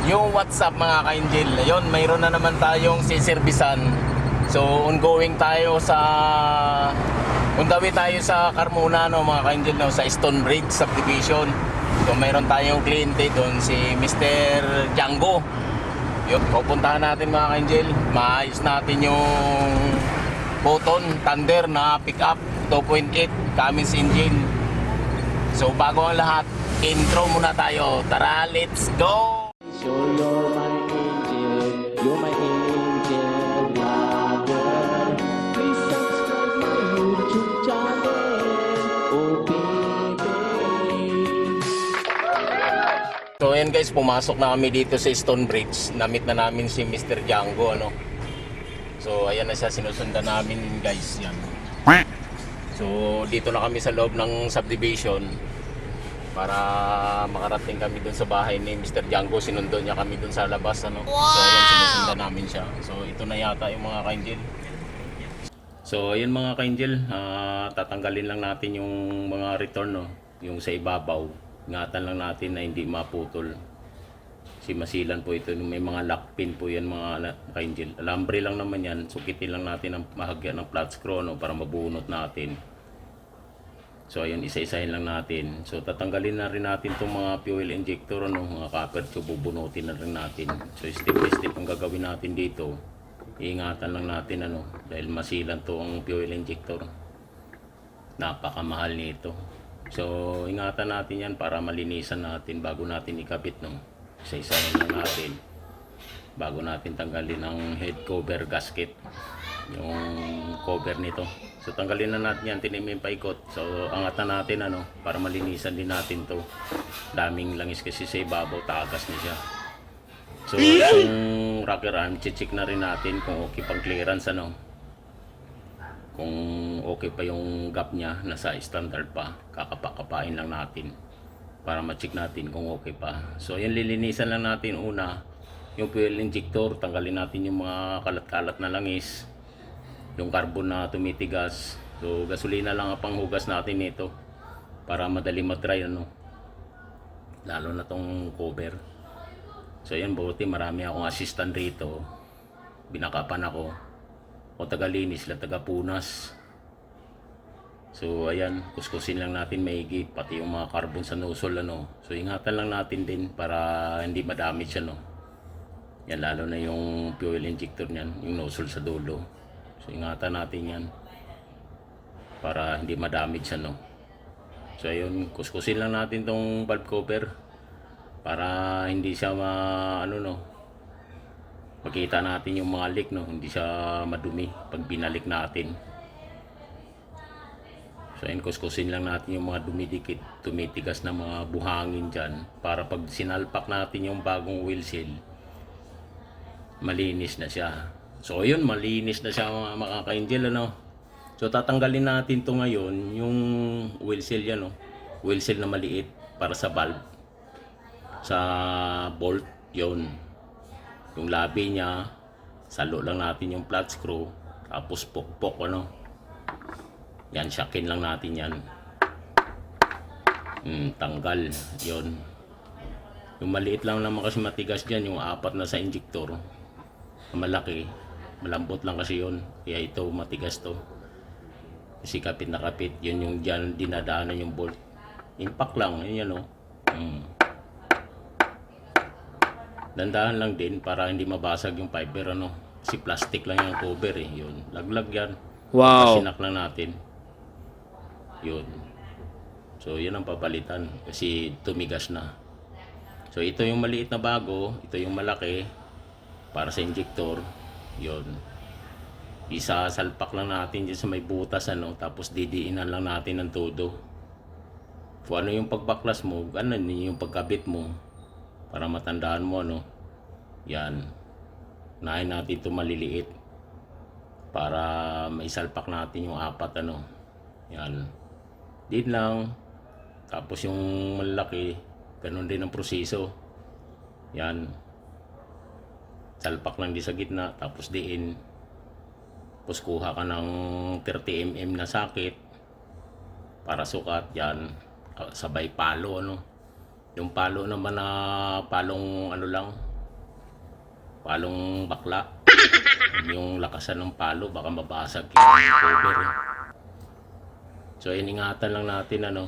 Yung WhatsApp mga ka-Angel, yun, mayroon na naman tayong siservisan. So ongoing tayo sa undawi tayo sa Carmona no mga ka-Angel no, sa Stonebridge subdivision. So mayroon tayong kliyente doon si Mr. Django. Yun, pupuntahan natin mga ka-Angel. Maayos natin yung Photon Thunder na pick-up 2.8 Cummins engine. So bago ang lahat, intro muna tayo. Tara, let's go! So you're my angel lover. Please subscribe my YouTube channel, oh baby. So ayan guys, pumasok na kami dito sa Stonebridge. Na-meet na namin si Mr. Django ano. So ayan na siya, sinusundan namin guys yan. So dito na kami sa loob ng subdivision para makarating kami dun sa bahay ni Mr. Django. Sinundo niya kami dun sa labas ano. So ayan, sinusundan namin siya. So ito na yata yung mga ka-Angel. So ayan mga ka-Angel, tatanggalin lang natin yung mga return no, yung sa ibabaw. Ingatan lang natin na hindi maputol. Si masilan po ito, may mga lock pin po yan mga ka-Angel. Alambre lang naman yan, sukitin lang natin ang mahagyan ng flat screw no, para mabunot natin. So ayun, isa-isahin lang natin. So tatanggalin na rin natin itong mga fuel injector ano, mga copper tube, bubunutin na rin natin. So step by step ang gagawin natin dito. Iingatan lang natin ano, dahil masilan to ang fuel injector. Napakamahal nito. So ingatan natin yan para malinisan natin bago natin ikabit no. Isa-isahin lang natin bago natin tanggalin ang head cover gasket, yung cover nito. So tanggalin na natin yan, tinimin paikot. So angatan natin ano, para malinisan din natin to. Daming langis kasi sa ibabaw, tagas na siya. So yung rocker arm, check na rin natin kung okay pang clearance ano. Kung okay pa yung gap niya, nasa standard pa, kakapakapain lang natin para ma-check natin kung okay pa. So yan, lilinisan lang natin una yung fuel injector, tanggalin natin yung mga kalat-kalat na langis, yung carbon na tumitigas. So gasolina lang ang panghugas natin nito para madali mag-dry ano, lalo na tong cover. So yan, buti marami akong assistant rito, binakapan ako o tagalinis sila, tagapunas. So ayan, kuskusin lang natin maigi pati yung mga carbon sa nozzle ano. So ingatan lang natin din para hindi ma-damage ano. Yan, lalo na yung fuel injector niyan, yung nozzle sa dulo. So ingatan natin yan para hindi ma-damage ano. So ayun, kuskusin lang natin tong valve cover para hindi siya ano no, makita natin yung mga leak no, hindi siya madumi pag binalik natin. So ayun, kuskusin lang natin yung mga dumidikit, tumitigas na mga buhangin dyan para pag sinalpak natin yung bagong wheel seal, malinis na siya. So ayun, malinis na siya mga ka-Angel ano. So tatanggalin natin to ngayon, yung wheel seal yan no, wheel seal na maliit para sa valve, sa bolt yon, yung labi niya, salo lang natin yung flat screw, tapos pokpok ano. Yan, syakin lang natin yan. Tanggal yon. Yung maliit lang naman kasi matigas dyan, yung apat na sa injector, malaki, malambot lang kasi yon, kaya ito matigas to kasi kapit na kapit. Yun yung dyan dinadaanan yung bolt, impact lang yun yan o. Dandahan lang din para hindi mabasag yung fiber ano, kasi plastic lang yung cover eh. Yun, laglag yan. Wow. Pasinak lang natin yun. So yun ang papalitan kasi tumigas na. So ito yung maliit na bago, ito yung malaki para sa injector. Yun, isa salpak lang natin dyan sa may butas ano, tapos didiinan lang natin ng todo. Kung ano yung pagbaklas mo, ano yung pagkabit mo, para matandaan mo ano. Yan, unahin natin ito maliliit para maisalpak natin yung apat ano. Yan, din lang. Tapos yung malaki, ganun din ang proseso. Yan, salpak lang di sa gitna, tapos diin. Tapos kuha ka ng 30 mm na sakit para sukat. Yan, sabay palo ano. Yung palo naman na palong ano lang, palong bakla. Yung lakasan ng palo, baka mabasag yung cover. So iningatan lang natin ano,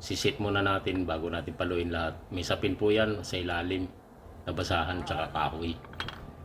sisit muna natin bago natin paluin lahat. May sapin po yan sa ilalim, nabasahan tsaka kahoy.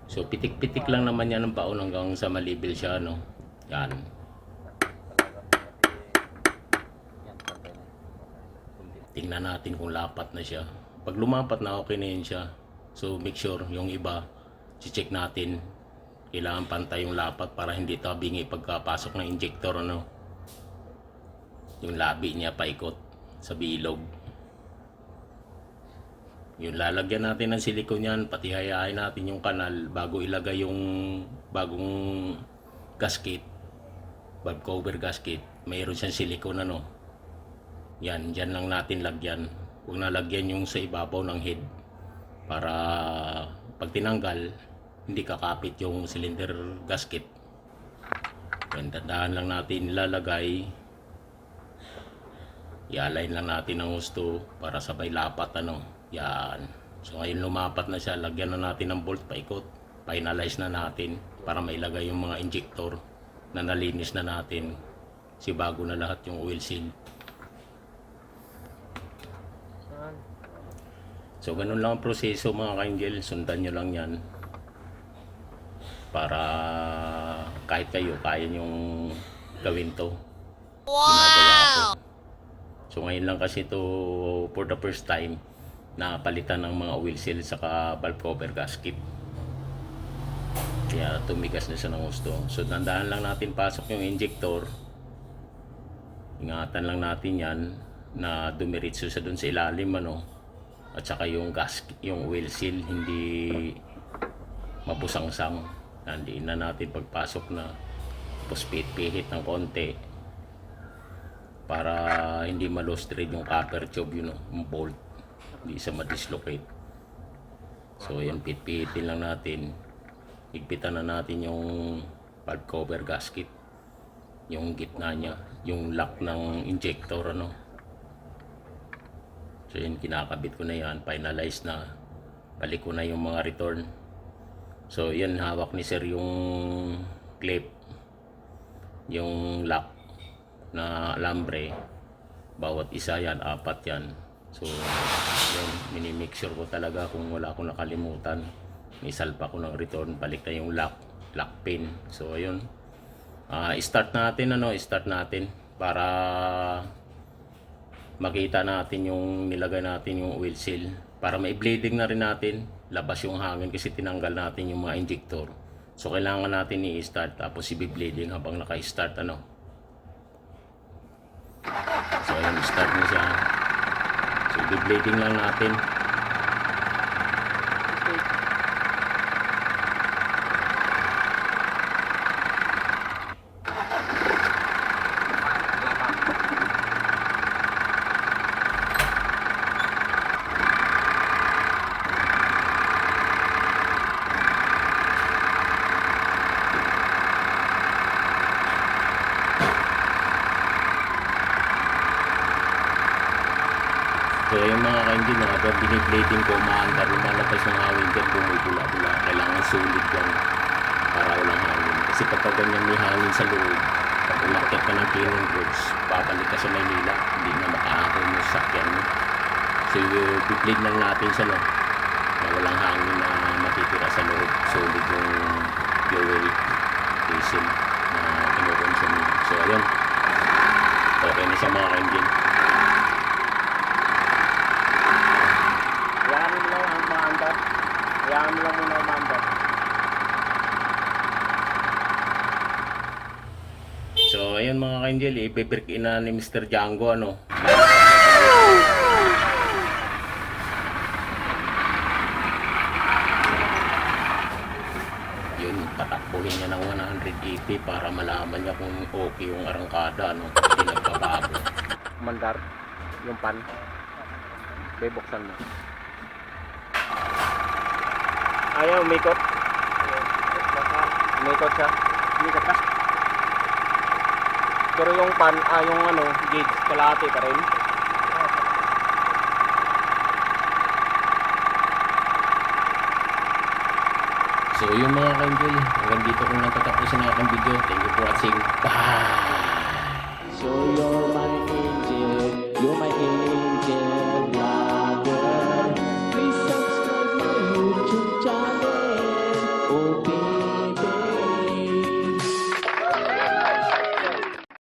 So pitik-pitik lang naman yan ng baon hanggang sa malibil siya no. Yan. Tingnan natin kung lapat na siya. Pag lumapat na okay na yun siya. So make sure yung iba, check natin. Kailangan pantay yung lapat para hindi tabingi pagkapasok ng injector ano. Yung labi niya paikot sa bilog. Yung lalagyan natin ng silikon yan, pati hayain natin yung kanal bago ilagay yung bagong gasket, valve cover gasket. Mayroon siyang silikon ano. Yan, dyan lang natin lagyan. Huwag nalagyan yung sa ibabaw ng head para pag tinanggal hindi kakapit yung cylinder gasket. Yan, tandaan lang natin ilalagay. I-align lang natin ang gusto para sabay lapat ano. Yan. So ngayon lumapat na siya, lagyan na natin ng bolt paikot. Finalize na natin para mailagay yung mga injector na nalinis na natin. Si bago na lahat yung oil seal. So ganun lang ang proseso mga ka-angel, sundan nyo lang yan para kahit kayo kaya nyong gawin to. Ginagawa ko. So ngayon lang kasi to for the first time na palitan ng mga oil seal saka valve cover gasket. Kaya tumigas na siya ng gusto. So tandaan lang natin pasok yung injector. Ingatan lang natin yan na dumiritso siya dun sa ilalim ano. At saka yung gasket, yung oil seal hindi mabusangsang. Nandiin na natin pagpasok na tapos pihit ng konti para hindi ma-lost thread yung copper tube yun, yung bolt, hindi siya ma-dislocate. So yan, pihitin lang natin, higpitan na natin yung valve cover gasket, yung gitna niya, yung lock ng injector ano. So yun, kinakabit ko na yan, finalize na, balik ko na yung mga return. So yan, hawak ni sir yung clip, yung lock na alambre, bawat isa yan, 4 yan. So yun, minimake sure ko talaga kung wala akong nakalimutan. May salpa ko ng return, balik na yung lock pin. So ayun, start natin para makita natin yung nilagay natin yung oil seal, para may bleeding na rin natin, labas yung hangin kasi tinanggal natin yung mga injector. So kailangan natin i-start tapos i-bleeding habang naka-start ano. So ayun, start na siya. So i-bleeding lang natin. So yung mga ka-engine, habang biniblading ko, umaandar, lumalabas ng hangin dyan, bumubula-bula. Kailangan sulit yan para walang hangin. Kasi pagka ganyan may hangin sa loob, pag umakyat ka ng Cannon Roads, babalik ka sa Maynila, hindi na makaahon yung sakyan mo. So i-blade lang natin siya no, na walang hangin na matitira sa loob. Sulit yung fuel diesel na kinukonsume. So ayun, okay na siya mga ka-engine. Hayaan mo lang muna umandar. So ayun mga ka-angel, i-break in na ni Mr. Django ano. Yun, patakbuhin niya ng 180 para malaman niya kung okay yung arangkada ano, hindi nagbabago. Mandar, yung pan, bebuksan mo. Ayaw, umikot. Umikot siya. Umikot ka. Pero yung pan, yung ano, gauge, kalahati pa rin. So yung mga ka-angel, hanggang dito kung natatapusin na aking video. Thank you for watching. Bye! So you're my angel, you're my angel.